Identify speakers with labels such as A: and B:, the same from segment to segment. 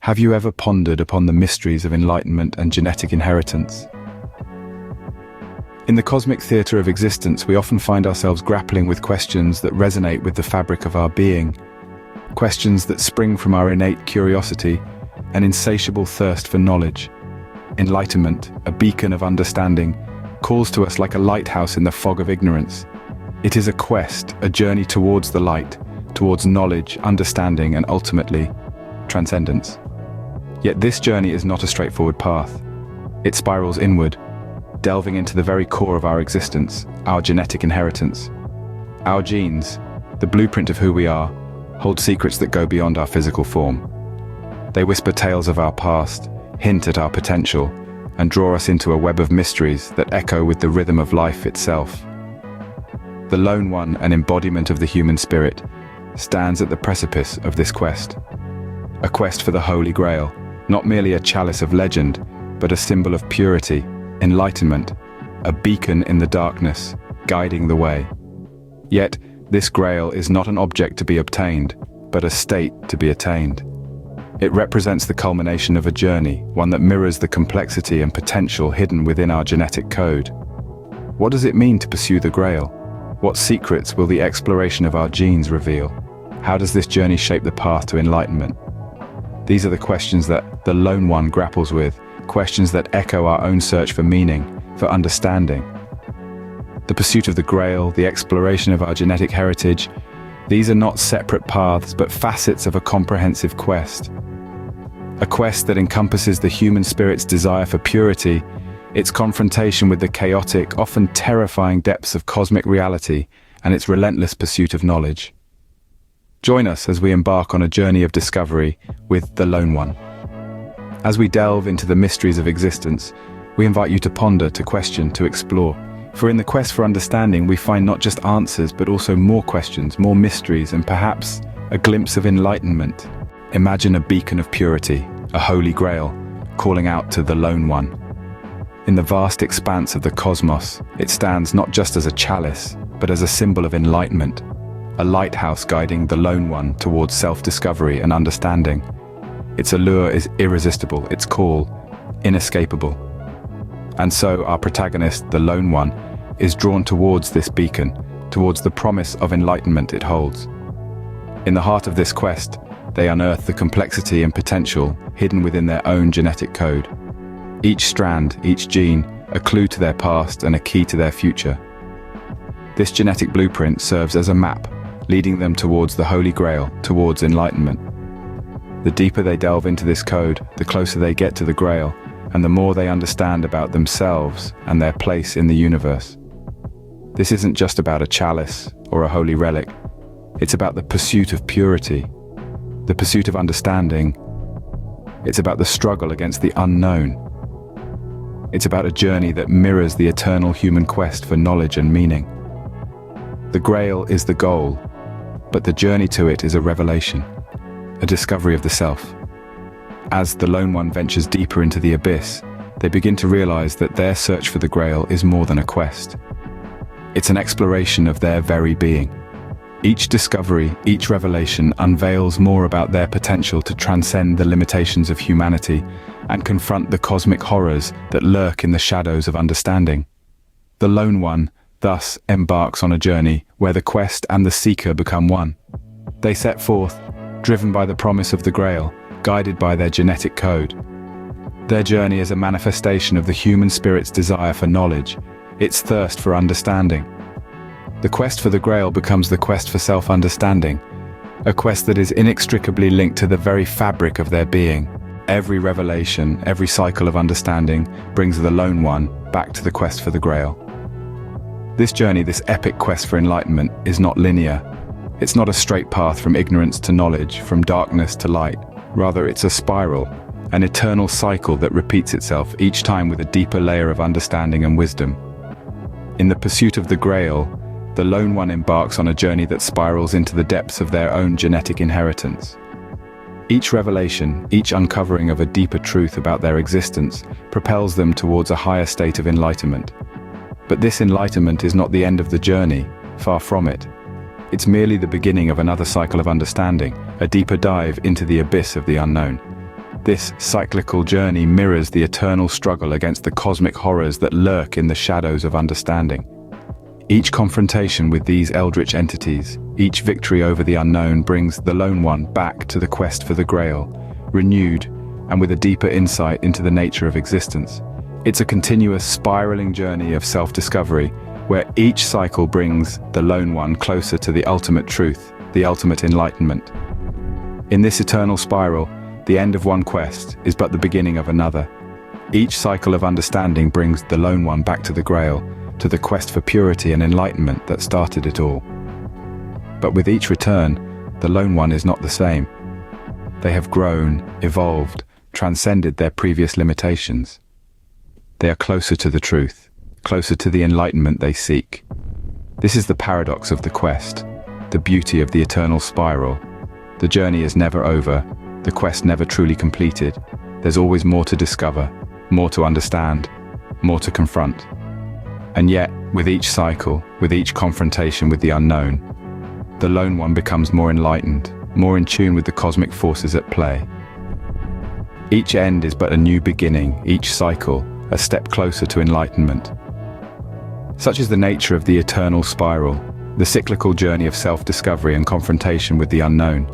A: Have you ever pondered upon the mysteries of enlightenment and genetic inheritance? In the cosmic theatre of existence, we often find ourselves grappling with questions that resonate with the fabric of our being, questions that spring from our innate curiosity and insatiable thirst for knowledge. Enlightenment, a beacon of understanding, calls to us like a lighthouse in the fog of ignorance. It is a quest, a journey towards the light, towards knowledge, understanding, and ultimately, transcendence. Yet this journey is not a straightforward path. It spirals inward, delving into the very core of our existence, our genetic inheritance. Our genes, the blueprint of who we are, hold secrets that go beyond our physical form. They whisper tales of our past, hint at our potential, and draw us into a web of mysteries that echo with the rhythm of life itself. The Lone One, an embodiment of the human spirit, stands at the precipice of this quest. A quest for the Holy Grail, not merely a chalice of legend, but a symbol of purity, enlightenment, a beacon in the darkness, guiding the way. Yet, this Grail is not an object to be obtained, but a state to be attained. It represents the culmination of a journey, one that mirrors the complexity and potential hidden within our genetic code. What does it mean to pursue the Grail? What secrets will the exploration of our genes reveal? How does this journey shape the path to enlightenment? These are the questions that the Lone One grapples with, questions that echo our own search for meaning, for understanding. The pursuit of the Grail, the exploration of our genetic heritage, these are not separate paths but facets of a comprehensive quest. A quest that encompasses the human spirit's desire for purity, its confrontation with the chaotic, often terrifying depths of cosmic reality, and its relentless pursuit of knowledge. Join us as we embark on a journey of discovery with the Lone One. As we delve into the mysteries of existence, we invite you to ponder, to question, to explore. For in the quest for understanding, we find not just answers, but also more questions, more mysteries, and perhaps a glimpse of enlightenment. Imagine a beacon of purity, a holy grail, calling out to the Lone One. In the vast expanse of the cosmos, it stands not just as a chalice, but as a symbol of enlightenment, a lighthouse guiding the Lone One towards self-discovery and understanding. Its allure is irresistible, its call inescapable. And so our protagonist, the Lone One, is drawn towards this beacon, towards the promise of enlightenment it holds. In the heart of this quest, they unearth the complexity and potential hidden within their own genetic code. Each strand, each gene, a clue to their past and a key to their future. This genetic blueprint serves as a map, leading them towards the Holy Grail, towards enlightenment. The deeper they delve into this code, the closer they get to the Grail, and the more they understand about themselves and their place in the universe. This isn't just about a chalice or a holy relic. It's about the pursuit of purity, the pursuit of understanding. It's about the struggle against the unknown. It's about a journey that mirrors the eternal human quest for knowledge and meaning. The Grail is the goal, but the journey to it is a revelation, a discovery of the self. As the Lone One ventures deeper into the abyss, they begin to realize that their search for the Grail is more than a quest. It's an exploration of their very being. Each discovery, each revelation unveils more about their potential to transcend the limitations of humanity and confront the cosmic horrors that lurk in the shadows of understanding. The Lone One, thus, embarks on a journey where the quest and the seeker become one. They set forth, driven by the promise of the Grail, guided by their genetic code. Their journey is a manifestation of the human spirit's desire for knowledge, its thirst for understanding. The quest for the Grail becomes the quest for self-understanding, a quest that is inextricably linked to the very fabric of their being. Every revelation, every cycle of understanding brings the Lone One back to the quest for the Grail. This journey, this epic quest for enlightenment, is not linear. It's not a straight path from ignorance to knowledge, from darkness to light. Rather, it's a spiral, an eternal cycle that repeats itself each time with a deeper layer of understanding and wisdom. In the pursuit of the Grail, the Lone One embarks on a journey that spirals into the depths of their own genetic inheritance. Each revelation, each uncovering of a deeper truth about their existence, propels them towards a higher state of enlightenment. But this enlightenment is not the end of the journey, far from it. It's merely the beginning of another cycle of understanding, a deeper dive into the abyss of the unknown. This cyclical journey mirrors the eternal struggle against the cosmic horrors that lurk in the shadows of understanding. Each confrontation with these eldritch entities, each victory over the unknown brings the Lone One back to the quest for the Grail, renewed and with a deeper insight into the nature of existence. It's a continuous spiraling journey of self-discovery, where each cycle brings the Lone One closer to the ultimate truth, the ultimate enlightenment. In this eternal spiral, the end of one quest is but the beginning of another. Each cycle of understanding brings the Lone One back to the Grail, to the quest for purity and enlightenment that started it all. But with each return, the Lone One is not the same. They have grown, evolved, transcended their previous limitations. They are closer to the truth, closer to the enlightenment they seek. This is the paradox of the quest, the beauty of the eternal spiral. The journey is never over, the quest never truly completed. There's always more to discover, more to understand, more to confront. And yet, with each cycle, with each confrontation with the unknown, the Lone One becomes more enlightened, more in tune with the cosmic forces at play. Each end is but a new beginning, each cycle a step closer to enlightenment. Such is the nature of the eternal spiral, the cyclical journey of self-discovery and confrontation with the unknown.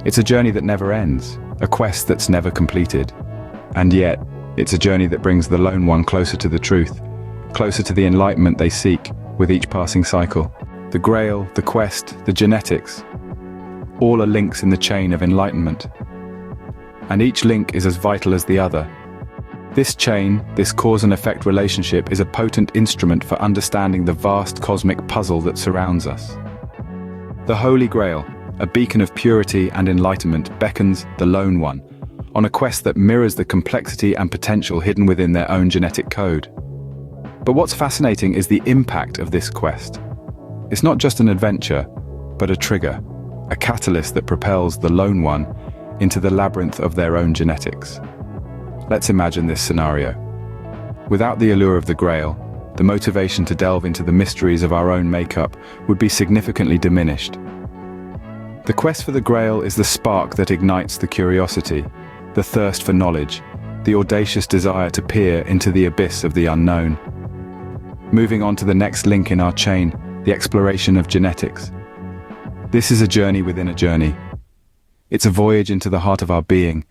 A: It's a journey that never ends, a quest that's never completed. And yet, it's a journey that brings the Lone One closer to the truth, closer to the enlightenment they seek with each passing cycle. The Grail, the quest, the genetics, all are links in the chain of enlightenment. And each link is as vital as the other. This chain, this cause and effect relationship, is a potent instrument for understanding the vast cosmic puzzle that surrounds us. The Holy Grail, a beacon of purity and enlightenment, beckons the Lone One on a quest that mirrors the complexity and potential hidden within their own genetic code. But what's fascinating is the impact of this quest. It's not just an adventure, but a trigger, a catalyst that propels the Lone One into the labyrinth of their own genetics. Let's imagine this scenario. Without the allure of the Grail, the motivation to delve into the mysteries of our own makeup would be significantly diminished. The quest for the Grail is the spark that ignites the curiosity, the thirst for knowledge, the audacious desire to peer into the abyss of the unknown. Moving on to the next link in our chain, the exploration of genetics. This is a journey within a journey. It's a voyage into the heart of our being,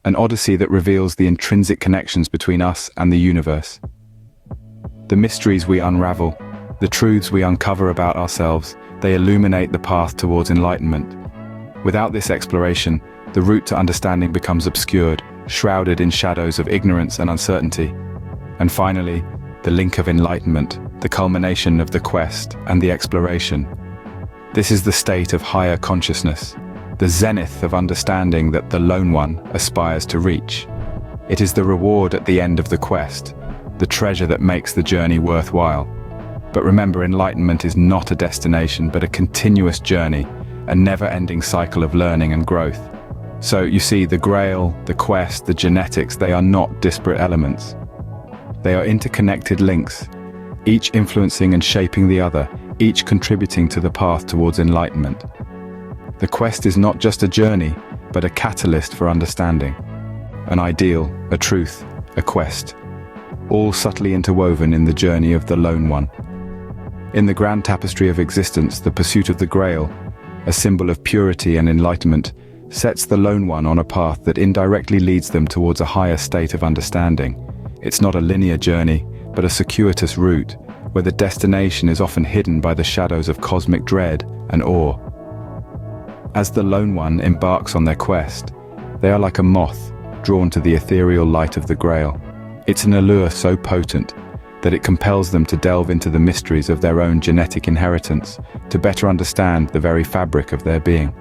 A: an odyssey that reveals the intrinsic connections between us and the universe. The mysteries we unravel, the truths we uncover about ourselves, they illuminate the path towards enlightenment. Without this exploration, the route to understanding becomes obscured, shrouded in shadows of ignorance and uncertainty. And finally, the link of enlightenment, the culmination of the quest and the exploration. This is the state of higher consciousness, the zenith of understanding that the Lone One aspires to reach. It is the reward at the end of the quest, the treasure that makes the journey worthwhile. But remember, enlightenment is not a destination, but a continuous journey, a never-ending cycle of learning and growth. So you see, the Grail, the quest, the genetics, they are not disparate elements. They are interconnected links, each influencing and shaping the other, each contributing to the path towards enlightenment. The quest is not just a journey, but a catalyst for understanding. An ideal, a truth, a quest, all subtly interwoven in the journey of the Lone One. In the grand tapestry of existence, the pursuit of the Grail, a symbol of purity and enlightenment, sets the Lone One on a path that indirectly leads them towards a higher state of understanding. It's not a linear journey, but a circuitous route, where the destination is often hidden by the shadows of cosmic dread and awe. As the Lone One embarks on their quest, they are like a moth drawn to the ethereal light of the Grail. It's an allure so potent that it compels them to delve into the mysteries of their own genetic inheritance, to better understand the very fabric of their being.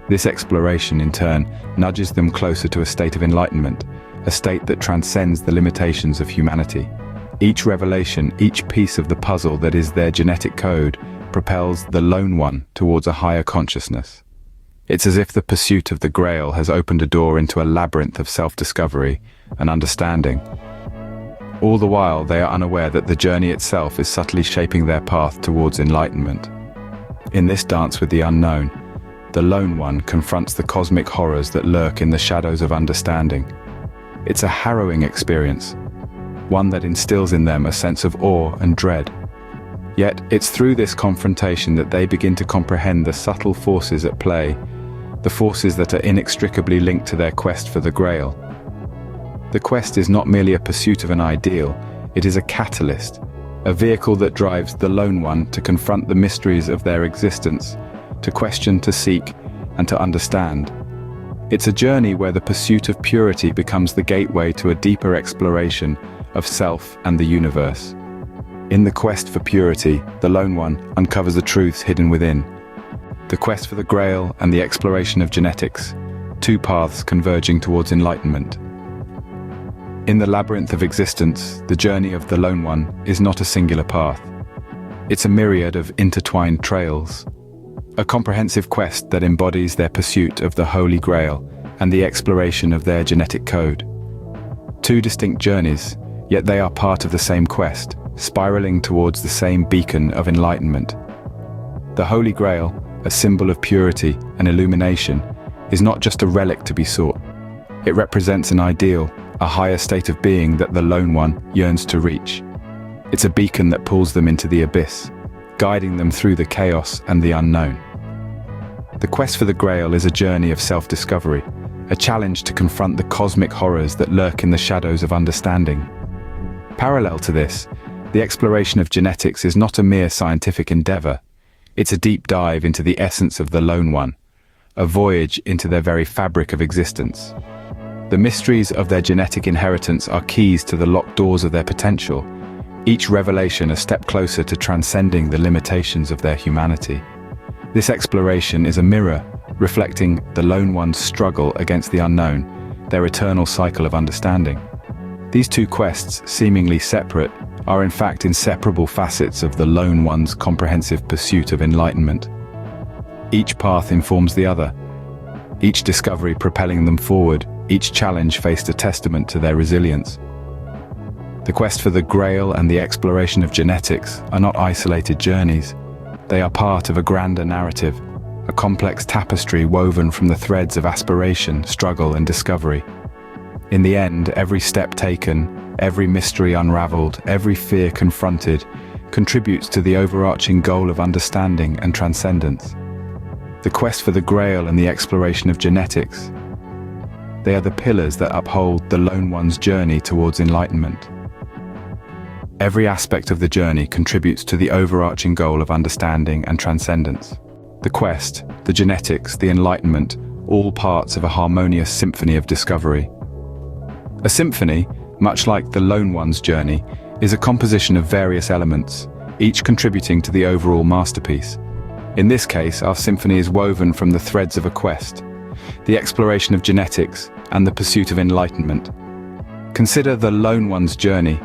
A: This exploration, in turn, nudges them closer to a state of enlightenment, a state that transcends the limitations of humanity. Each revelation, each piece of the puzzle that is their genetic code, propels the Lone One towards a higher consciousness. It's as if the pursuit of the Grail has opened a door into a labyrinth of self-discovery and understanding. All the while, they are unaware that the journey itself is subtly shaping their path towards enlightenment. In this dance with the unknown, the lone one confronts the cosmic horrors that lurk in the shadows of understanding. It's a harrowing experience, one that instills in them a sense of awe and dread. Yet, it's through this confrontation that they begin to comprehend the subtle forces at play, the forces that are inextricably linked to their quest for the Grail. The quest is not merely a pursuit of an ideal, it is a catalyst, a vehicle that drives the lone one to confront the mysteries of their existence, to question, to seek, and to understand. It's a journey where the pursuit of purity becomes the gateway to a deeper exploration of self and the universe. In the quest for purity, the lone one uncovers the truths hidden within. The quest for the Grail and the exploration of genetics, two paths converging towards enlightenment. In the labyrinth of existence, the journey of the lone one is not a singular path. It's a myriad of intertwined trails, a comprehensive quest that embodies their pursuit of the Holy Grail and the exploration of their genetic code. Two distinct journeys, yet they are part of the same quest, spiraling towards the same beacon of enlightenment. The Holy Grail, a symbol of purity and illumination, is not just a relic to be sought. It represents an ideal, a higher state of being that the lone one yearns to reach. It's a beacon that pulls them into the abyss, guiding them through the chaos and the unknown. The quest for the Grail is a journey of self-discovery, a challenge to confront the cosmic horrors that lurk in the shadows of understanding. Parallel to this, the exploration of genetics is not a mere scientific endeavor. It's a deep dive into the essence of the lone one, a voyage into their very fabric of existence. The mysteries of their genetic inheritance are keys to the locked doors of their potential, each revelation a step closer to transcending the limitations of their humanity. This exploration is a mirror, reflecting the lone one's struggle against the unknown, their eternal cycle of understanding. These two quests, seemingly separate, are in fact inseparable facets of the lone one's comprehensive pursuit of enlightenment. Each path informs the other, each discovery propelling them forward, each challenge faced a testament to their resilience. The quest for the Grail and the exploration of genetics are not isolated journeys. They are part of a grander narrative, a complex tapestry woven from the threads of aspiration, struggle, and discovery. In the end, every step taken, every mystery unraveled, every fear confronted, contributes to the overarching goal of understanding and transcendence. The quest for the Grail and the exploration of genetics, they are the pillars that uphold the lone one's journey towards enlightenment. Every aspect of the journey contributes to the overarching goal of understanding and transcendence. The quest, the genetics, the enlightenment, all parts of a harmonious symphony of discovery. A symphony, much like the lone one's journey, is a composition of various elements, each contributing to the overall masterpiece. In this case, our symphony is woven from the threads of a quest, the exploration of genetics, and the pursuit of enlightenment. Consider the lone one's journey.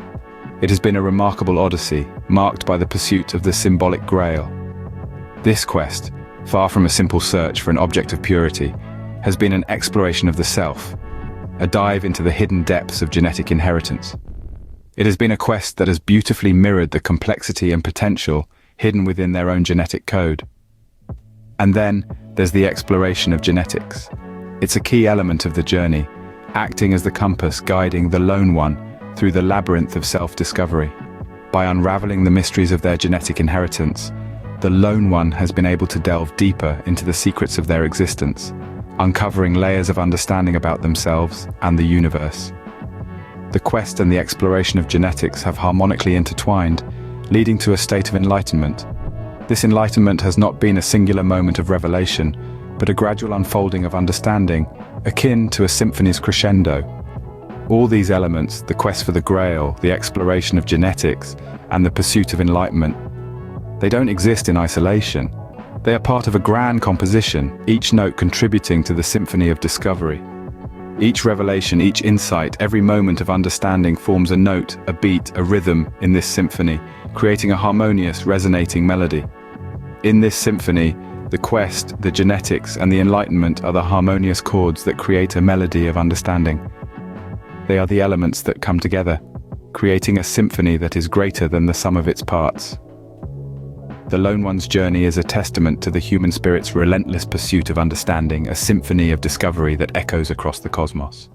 A: It has been a remarkable odyssey, marked by the pursuit of the symbolic Grail. This quest, far from a simple search for an object of purity, has been an exploration of the self, a dive into the hidden depths of genetic inheritance. It has been a quest that has beautifully mirrored the complexity and potential hidden within their own genetic code. And then, there's the exploration of genetics. It's a key element of the journey, acting as the compass guiding the lone one through the labyrinth of self-discovery. By unraveling the mysteries of their genetic inheritance, the lone one has been able to delve deeper into the secrets of their existence, uncovering layers of understanding about themselves and the universe. The quest and the exploration of genetics have harmonically intertwined, leading to a state of enlightenment. This enlightenment has not been a singular moment of revelation, but a gradual unfolding of understanding, akin to a symphony's crescendo. All these elements, the quest for the Grail, the exploration of genetics, and the pursuit of enlightenment, they don't exist in isolation. They are part of a grand composition, each note contributing to the symphony of discovery. Each revelation, each insight, every moment of understanding forms a note, a beat, a rhythm in this symphony, creating a harmonious, resonating melody. In this symphony, the quest, the genetics, and the enlightenment are the harmonious chords that create a melody of understanding. They are the elements that come together, creating a symphony that is greater than the sum of its parts. The Lone One's journey is a testament to the human spirit's relentless pursuit of understanding, a symphony of discovery that echoes across the cosmos.